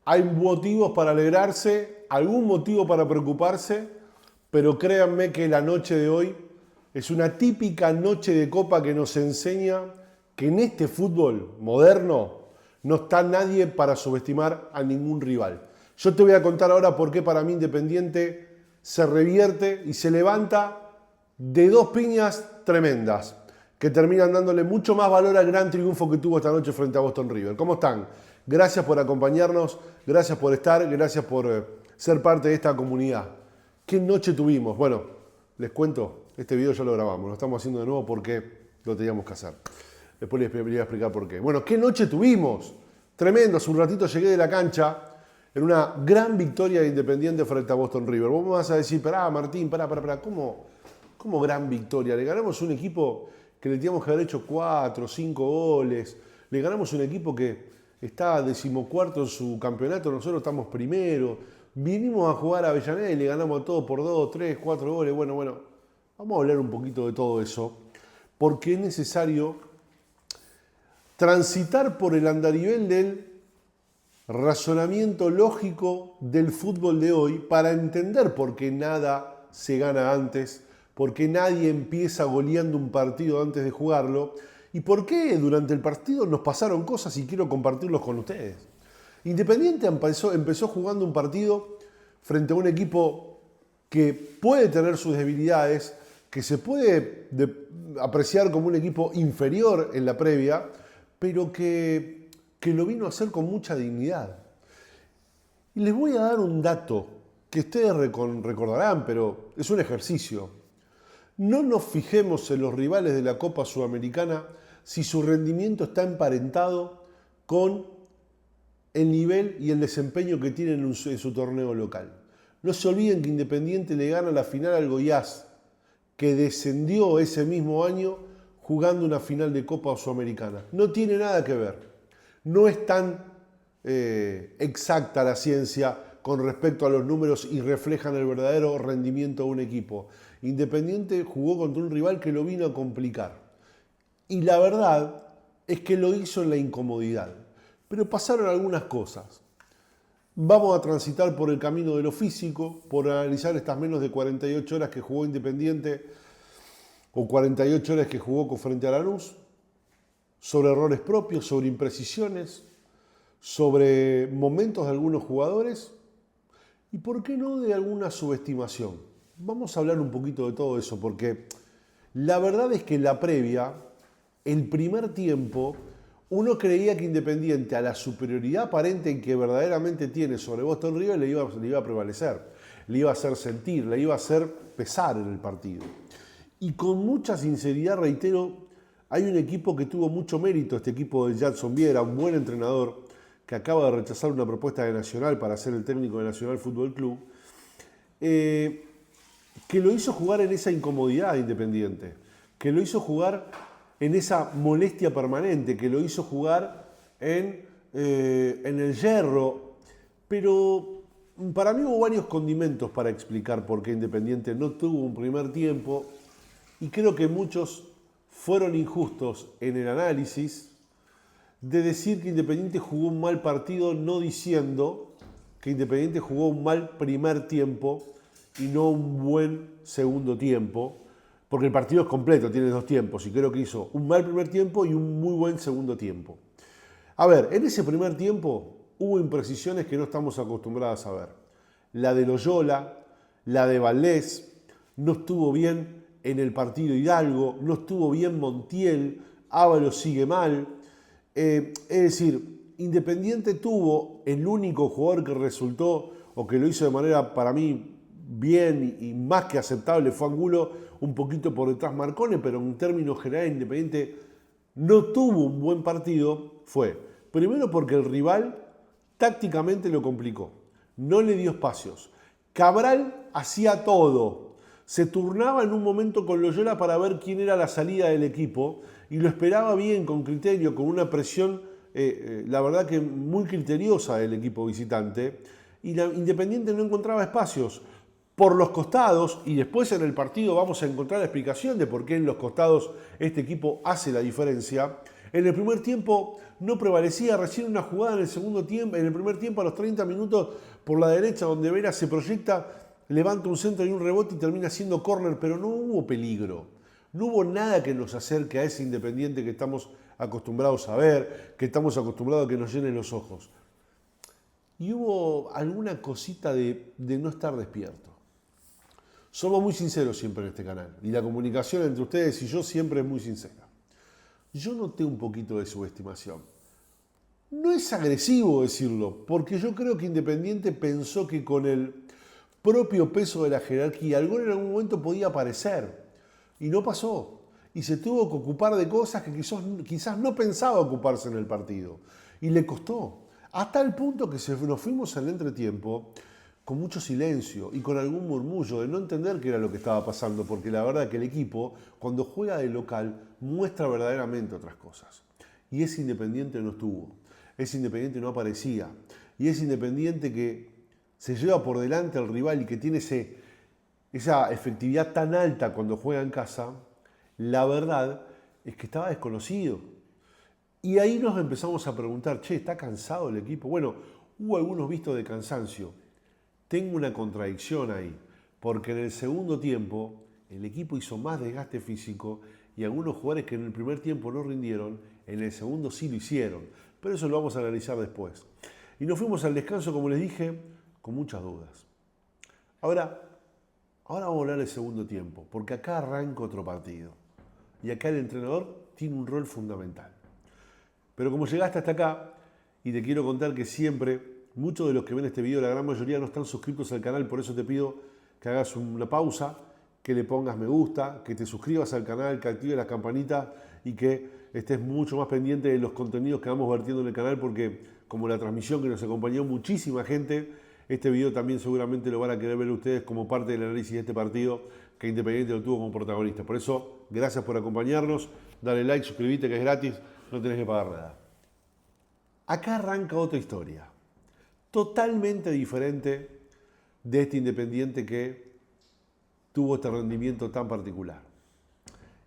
Hay motivos para alegrarse, algún motivo para preocuparse, pero créanme que la noche de hoy es una típica noche de copa que nos enseña que en este fútbol moderno no está nadie para subestimar a ningún rival. Yo te voy a contar ahora por qué para mí Independiente se revierte y se levanta de dos piñas tremendas que terminan dándole mucho más valor al gran triunfo que tuvo esta noche frente a Boston River. ¿Cómo están? Gracias por acompañarnos, gracias por estar, gracias por ser parte de esta comunidad. ¿Qué noche tuvimos? Bueno, les cuento, este video ya lo grabamos, lo estamos haciendo de nuevo porque lo teníamos que hacer. Después les voy a explicar por qué. Bueno, ¿qué noche tuvimos? Tremendo, hace un ratito llegué de la cancha en una gran victoria de Independiente frente a Boston River. Vos me vas a decir, pará Martín, pará, ¿cómo gran victoria? Le ganamos un equipo que le teníamos que haber hecho 4 o 5 goles, le ganamos un equipo que está 14º en su campeonato, nosotros estamos primero, vinimos a jugar a Avellaneda y le ganamos a todos por 2, 3, 4 goles. Bueno, vamos a hablar un poquito de todo eso, porque es necesario transitar por el andarivel del razonamiento lógico del fútbol de hoy para entender por qué nada se gana antes, por qué nadie empieza goleando un partido antes de jugarlo y por qué durante el partido nos pasaron cosas y quiero compartirlos con ustedes. Independiente empezó jugando un partido frente a un equipo que puede tener sus debilidades, que se puede apreciar como un equipo inferior en la previa, pero que lo vino a hacer con mucha dignidad. Y les voy a dar un dato que ustedes recordarán, pero es un ejercicio. No nos fijemos en los rivales de la Copa Sudamericana si su rendimiento está emparentado con el nivel y el desempeño que tienen en su torneo local. No se olviden que Independiente le gana la final al Goiás, que descendió ese mismo año jugando una final de Copa Sudamericana. No tiene nada que ver. No es tan exacta la ciencia con respecto a los números y reflejan el verdadero rendimiento de un equipo. Independiente jugó contra un rival que lo vino a complicar. Y la verdad es que lo hizo en la incomodidad. Pero pasaron algunas cosas. Vamos a transitar por el camino de lo físico, por analizar estas menos de 48 horas que jugó Independiente o 48 horas que jugó frente a Lanús, sobre errores propios, sobre imprecisiones, sobre momentos de algunos jugadores y, ¿por qué no, de alguna subestimación? Vamos a hablar un poquito de todo eso, porque la verdad es que en la previa, el primer tiempo, uno creía que Independiente, a la superioridad aparente que verdaderamente tiene sobre Boston River, le iba a prevalecer, le iba a hacer sentir, le iba a hacer pesar en el partido. Y con mucha sinceridad, reitero, hay un equipo que tuvo mucho mérito, este equipo de Jadson Viera, un buen entrenador que acaba de rechazar una propuesta de Nacional para ser el técnico de Nacional Fútbol Club, que lo hizo jugar en esa incomodidad Independiente, que lo hizo jugar en esa molestia permanente, que lo hizo jugar en el hierro. Pero para mí hubo varios condimentos para explicar por qué Independiente no tuvo un primer tiempo y creo que muchos fueron injustos en el análisis de decir que Independiente jugó un mal partido, no diciendo que Independiente jugó un mal primer tiempo y no un buen segundo tiempo, porque el partido es completo, tiene dos tiempos, y creo que hizo un mal primer tiempo y un muy buen segundo tiempo. A ver, en ese primer tiempo hubo imprecisiones que no estamos acostumbrados a ver. La de Loyola, la de Valdés, no estuvo bien en el partido Hidalgo, no estuvo bien Montiel, Ábalos sigue mal. Es decir, Independiente tuvo el único jugador que resultó o que lo hizo de manera para mí bien y más que aceptable fue Angulo, un poquito por detrás Marcone, pero en términos generales Independiente no tuvo un buen partido. Fue primero porque el rival tácticamente lo complicó, no le dio espacios. Cabral hacía todo, se turnaba en un momento con Loyola para ver quién era la salida del equipo y lo esperaba bien, con criterio, con una presión, la verdad que muy criteriosa del equipo visitante, y Independiente no encontraba espacios por los costados, y después en el partido vamos a encontrar la explicación de por qué en los costados este equipo hace la diferencia. En el primer tiempo no prevalecía, recién una jugada en el segundo tiempo, en el primer tiempo a los 30 minutos por la derecha donde Vera se proyecta, levanta un centro y un rebote y termina siendo córner, pero no hubo peligro. No hubo nada que nos acerque a ese Independiente que estamos acostumbrados a ver, que estamos acostumbrados a que nos llenen los ojos. Y hubo alguna cosita de no estar despierto. Somos muy sinceros siempre en este canal y la comunicación entre ustedes y yo siempre es muy sincera. Yo noté un poquito de subestimación. No es agresivo decirlo, porque yo creo que Independiente pensó que con el propio peso de la jerarquía el gol en algún momento podía aparecer y no pasó. Y se tuvo que ocupar de cosas que quizás no pensaba ocuparse en el partido. Y le costó. Hasta el punto que nos fuimos al entretiempo con mucho silencio y con algún murmullo de no entender qué era lo que estaba pasando, porque la verdad que el equipo, cuando juega de local, muestra verdaderamente otras cosas. Y ese Independiente no estuvo. Ese Independiente no aparecía. Y ese Independiente que se lleva por delante al rival y que tiene esa efectividad tan alta cuando juega en casa, la verdad es que estaba desconocido. Y ahí nos empezamos a preguntar, che, ¿está cansado el equipo? Bueno, hubo algunos vistos de cansancio. Tengo una contradicción ahí, porque en el segundo tiempo el equipo hizo más desgaste físico y algunos jugadores que en el primer tiempo no rindieron, en el segundo sí lo hicieron. Pero eso lo vamos a analizar después. Y nos fuimos al descanso, como les dije, con muchas dudas. Ahora vamos a hablar del segundo tiempo, porque acá arranca otro partido. Y acá el entrenador tiene un rol fundamental. Pero como llegaste hasta acá, y te quiero contar que siempre, muchos de los que ven este video, la gran mayoría no están suscritos al canal, por eso te pido que hagas una pausa, que le pongas me gusta, que te suscribas al canal, que actives las campanitas y que estés mucho más pendiente de los contenidos que vamos vertiendo en el canal, porque como la transmisión que nos acompañó muchísima gente, este video también seguramente lo van a querer ver ustedes como parte del análisis de este partido que Independiente lo tuvo como protagonista. Por eso, gracias por acompañarnos, dale like, suscríbete que es gratis, no tenés que pagar nada. Acá arranca otra historia, totalmente diferente de este Independiente que tuvo este rendimiento tan particular.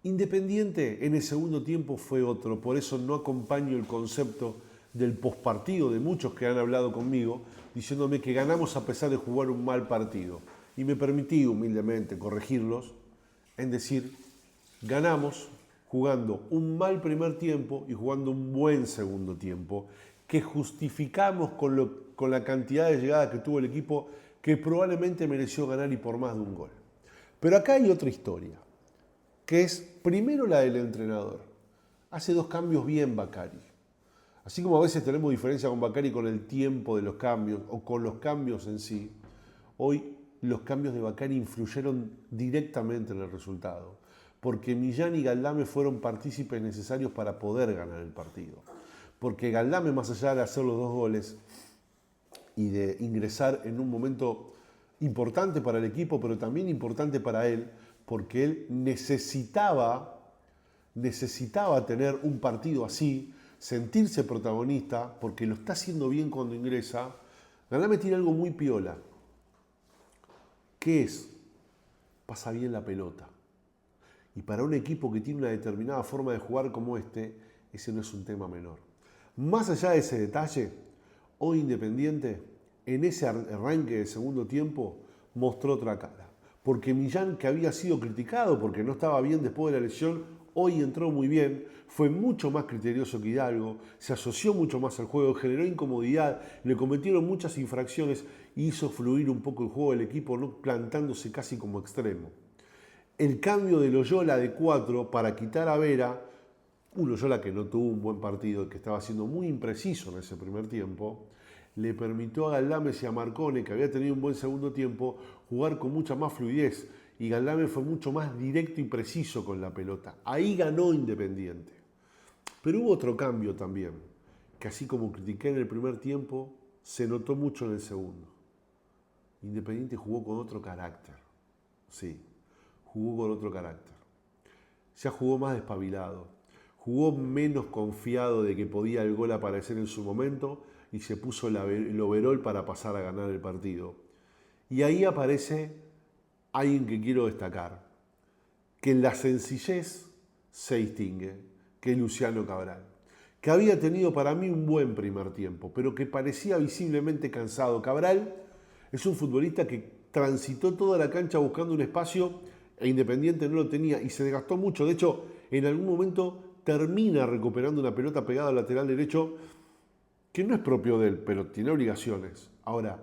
Independiente en el segundo tiempo fue otro, por eso no acompaño el concepto del pospartido de muchos que han hablado conmigo, diciéndome que ganamos a pesar de jugar un mal partido. Y me permití humildemente corregirlos en decir, ganamos jugando un mal primer tiempo y jugando un buen segundo tiempo, que justificamos con la cantidad de llegadas que tuvo el equipo, que probablemente mereció ganar y por más de un gol. Pero acá hay otra historia, que es primero la del entrenador. Hace dos cambios bien Bacari. Así como a veces tenemos diferencia con Bacari con el tiempo de los cambios o con los cambios en sí, hoy los cambios de Bacari influyeron directamente en el resultado, porque Millán y Galdame fueron partícipes necesarios para poder ganar el partido. Porque Galdame, más allá de hacer los dos goles y de ingresar en un momento importante para el equipo, pero también importante para él, porque él necesitaba tener un partido así, sentirse protagonista, porque lo está haciendo bien cuando ingresa. Galdame tiene algo muy piola. ¿Qué es? Pasa bien la pelota. Y para un equipo que tiene una determinada forma de jugar como este, ese no es un tema menor. Más allá de ese detalle, hoy Independiente, en ese arranque de segundo tiempo, mostró otra cara. Porque Millán, que había sido criticado porque no estaba bien después de la lesión, hoy entró muy bien, fue mucho más criterioso que Hidalgo, se asoció mucho más al juego, generó incomodidad, le cometieron muchas infracciones y hizo fluir un poco el juego del equipo, no plantándose casi como extremo. El cambio de Loyola de 4 para quitar a Vera, un Loyola que no tuvo un buen partido, que estaba siendo muy impreciso en ese primer tiempo, le permitió a Galdames y a Marcone, que había tenido un buen segundo tiempo, jugar con mucha más fluidez. Y Galdames fue mucho más directo y preciso con la pelota. Ahí ganó Independiente. Pero hubo otro cambio también, que así como critiqué en el primer tiempo, se notó mucho en el segundo. Independiente jugó con otro carácter. Sí, jugó con otro carácter. Ya jugó más despabilado. Jugó menos confiado de que podía el gol aparecer en su momento y se puso el overall para pasar a ganar el partido. Y ahí aparece alguien que quiero destacar, que en la sencillez se distingue, que es Luciano Cabral. que había tenido para mí un buen primer tiempo, pero que parecía visiblemente cansado. Cabral es un futbolista que transitó toda la cancha buscando un espacio e Independiente no lo tenía y se desgastó mucho. De hecho, en algún momento termina recuperando una pelota pegada al lateral derecho que no es propio de él, pero tiene obligaciones. Ahora,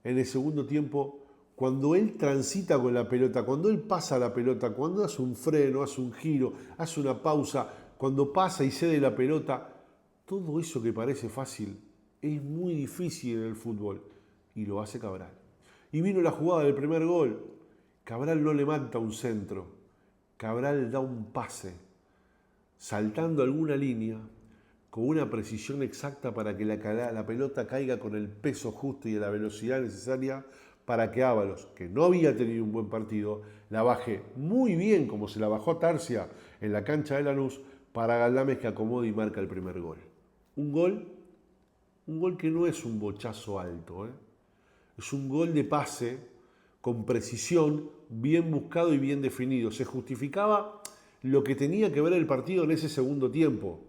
en el segundo tiempo, cuando él transita con la pelota, cuando él pasa la pelota, cuando hace un freno, hace un giro, hace una pausa, cuando pasa y cede la pelota, todo eso que parece fácil es muy difícil en el fútbol y lo hace Cabral. Y vino la jugada del primer gol. Cabral no levanta un centro, Cabral da un pase, saltando alguna línea, con una precisión exacta para que la pelota caiga con el peso justo y a la velocidad necesaria para que Ábalos, que no había tenido un buen partido, la baje muy bien como se la bajó a Tarsia en la cancha de Lanús para Galdames que acomoda y marca el primer gol. Un gol que no es un bochazo alto, es un gol de pase con precisión, bien buscado y bien definido. Se justificaba lo que tenía que ver el partido en ese segundo tiempo,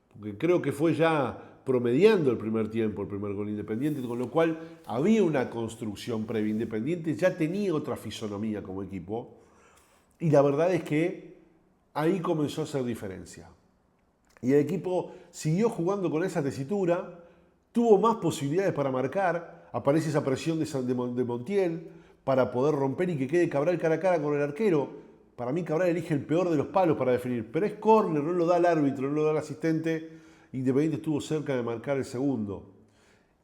porque creo que fue ya promediando el primer tiempo, el primer gol Independiente, con lo cual había una construcción previa. Independiente ya tenía otra fisonomía como equipo y la verdad es que ahí comenzó a hacer diferencia. Y el equipo siguió jugando con esa tesitura, tuvo más posibilidades para marcar, aparece esa presión de Montiel para poder romper y que quede Cabral cara a cara con el arquero. Para mí Cabral elige el peor de los palos para definir, pero es córner, no lo da el árbitro, no lo da el asistente. Independiente estuvo cerca de marcar el segundo.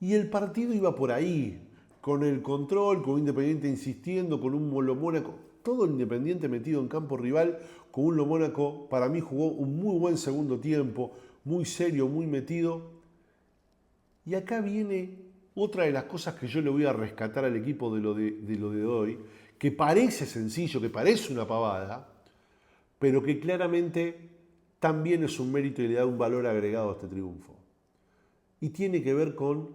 Y el partido iba por ahí, con el control, con Independiente insistiendo, con un Mónaco, todo el Independiente metido en campo rival, con un Mónaco, para mí jugó un muy buen segundo tiempo, muy serio, muy metido. Y acá viene otra de las cosas que yo le voy a rescatar al equipo de lo de hoy, que parece sencillo, que parece una pavada, pero que claramente también es un mérito y le da un valor agregado a este triunfo. Y tiene que ver con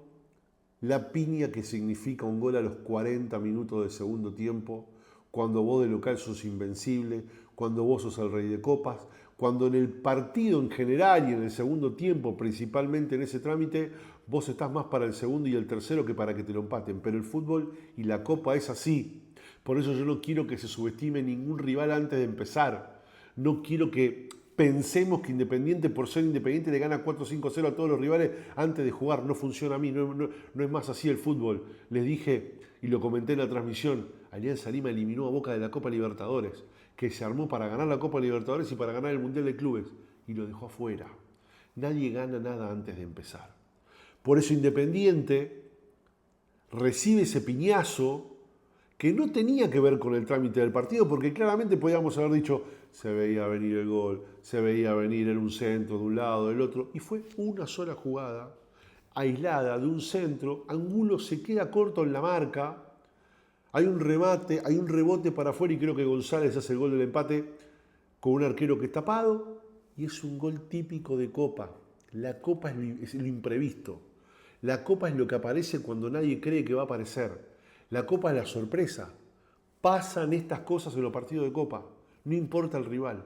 la piña que significa un gol a los 40 minutos del segundo tiempo, cuando vos de local sos invencible, cuando vos sos el rey de copas, cuando en el partido en general y en el segundo tiempo, principalmente en ese trámite, vos estás más para el segundo y el tercero que para que te lo empaten. Pero el fútbol y la copa es así. Por eso yo no quiero que se subestime ningún rival antes de empezar. No quiero que pensemos que Independiente, por ser Independiente, le gana 4-5-0 a todos los rivales antes de jugar. No funciona a mí, no es más así el fútbol. Les dije, y lo comenté en la transmisión, Alianza Lima eliminó a Boca de la Copa Libertadores, que se armó para ganar la Copa Libertadores y para ganar el Mundial de Clubes, y lo dejó afuera. Nadie gana nada antes de empezar. Por eso Independiente recibe ese piñazo que no tenía que ver con el trámite del partido, porque claramente podíamos haber dicho, se veía venir el gol, se veía venir en un centro de un lado, del otro, y fue una sola jugada aislada de un centro, Angulo se queda corto en la marca, hay un remate, hay un rebote para afuera y creo que González hace el gol del empate con un arquero que es tapado y es un gol típico de Copa. La Copa es lo imprevisto. La Copa es lo que aparece cuando nadie cree que va a aparecer. La Copa es la sorpresa. Pasan estas cosas en los partidos de Copa. No importa el rival.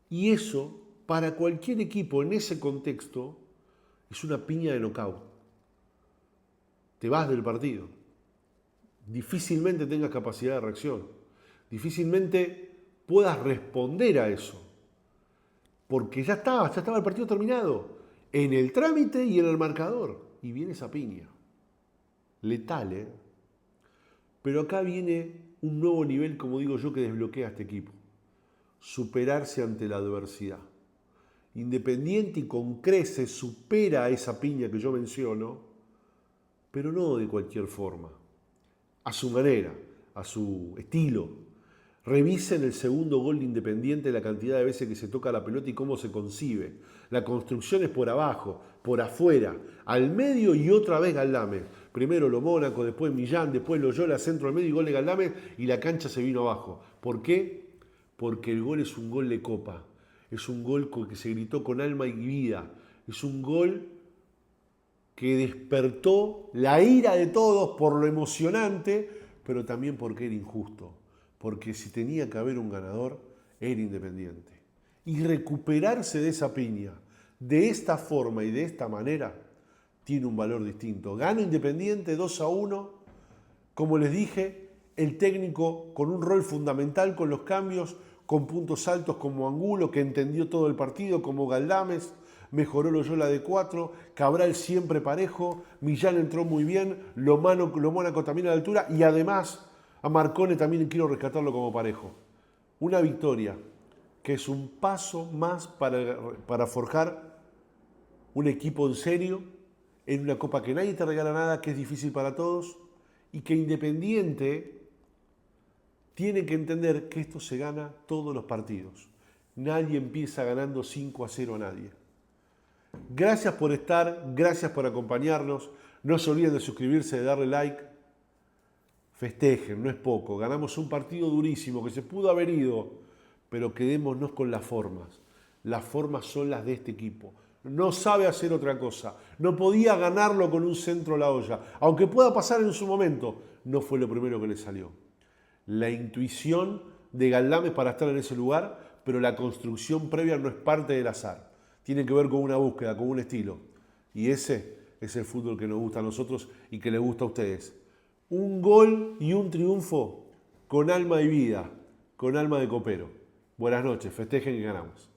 Y eso, para cualquier equipo en ese contexto, es una piña de knockout. Te vas del partido. Difícilmente tengas capacidad de reacción. Difícilmente puedas responder a eso. Porque ya estaba el partido terminado. En el trámite y en el marcador. Y viene esa piña. Letal, ¿eh? Pero acá viene un nuevo nivel, como digo yo, que desbloquea a este equipo. Superarse ante la adversidad. Independiente y con creces supera a esa piña que yo menciono, pero no de cualquier forma. A su manera, a su estilo. Revisen el segundo gol de Independiente, la cantidad de veces que se toca la pelota y cómo se concibe. La construcción es por abajo, por afuera, al medio y otra vez Galdames. Primero lo Mónaco, después Millán, después Loyola, centro al medio y gol de Galdames y la cancha se vino abajo. ¿Por qué? Porque el gol es un gol de Copa. Es un gol que se gritó con alma y vida. Es un gol que despertó la ira de todos por lo emocionante, pero también porque era injusto. Porque si tenía que haber un ganador, era Independiente. Y recuperarse de esa piña, de esta forma y de esta manera, tiene un valor distinto. Gana Independiente 2-1, como les dije, el técnico con un rol fundamental con los cambios, con puntos altos como Angulo, que entendió todo el partido, como Galdames, mejoró Loyola de 4, Cabral siempre parejo, Millán entró muy bien, Mónaco también a la altura, y además a Marcone también quiero rescatarlo como parejo. Una victoria que es un paso más para forjar un equipo en serio, en una copa que nadie te regala nada, que es difícil para todos, y que Independiente tiene que entender que esto se gana todos los partidos. Nadie empieza ganando 5-0 a nadie. Gracias por estar, gracias por acompañarnos. No se olviden de suscribirse, de darle like. Festejen, no es poco. Ganamos un partido durísimo que se pudo haber ido, pero quedémonos con las formas. Las formas son las de este equipo. No sabe hacer otra cosa. No podía ganarlo con un centro a la olla. Aunque pueda pasar en su momento, no fue lo primero que le salió. La intuición de Galdames para estar en ese lugar, pero la construcción previa no es parte del azar. Tiene que ver con una búsqueda, con un estilo. Y ese es el fútbol que nos gusta a nosotros y que les gusta a ustedes. Un gol y un triunfo con alma y vida, con alma de copero. Buenas noches, festejen que ganamos.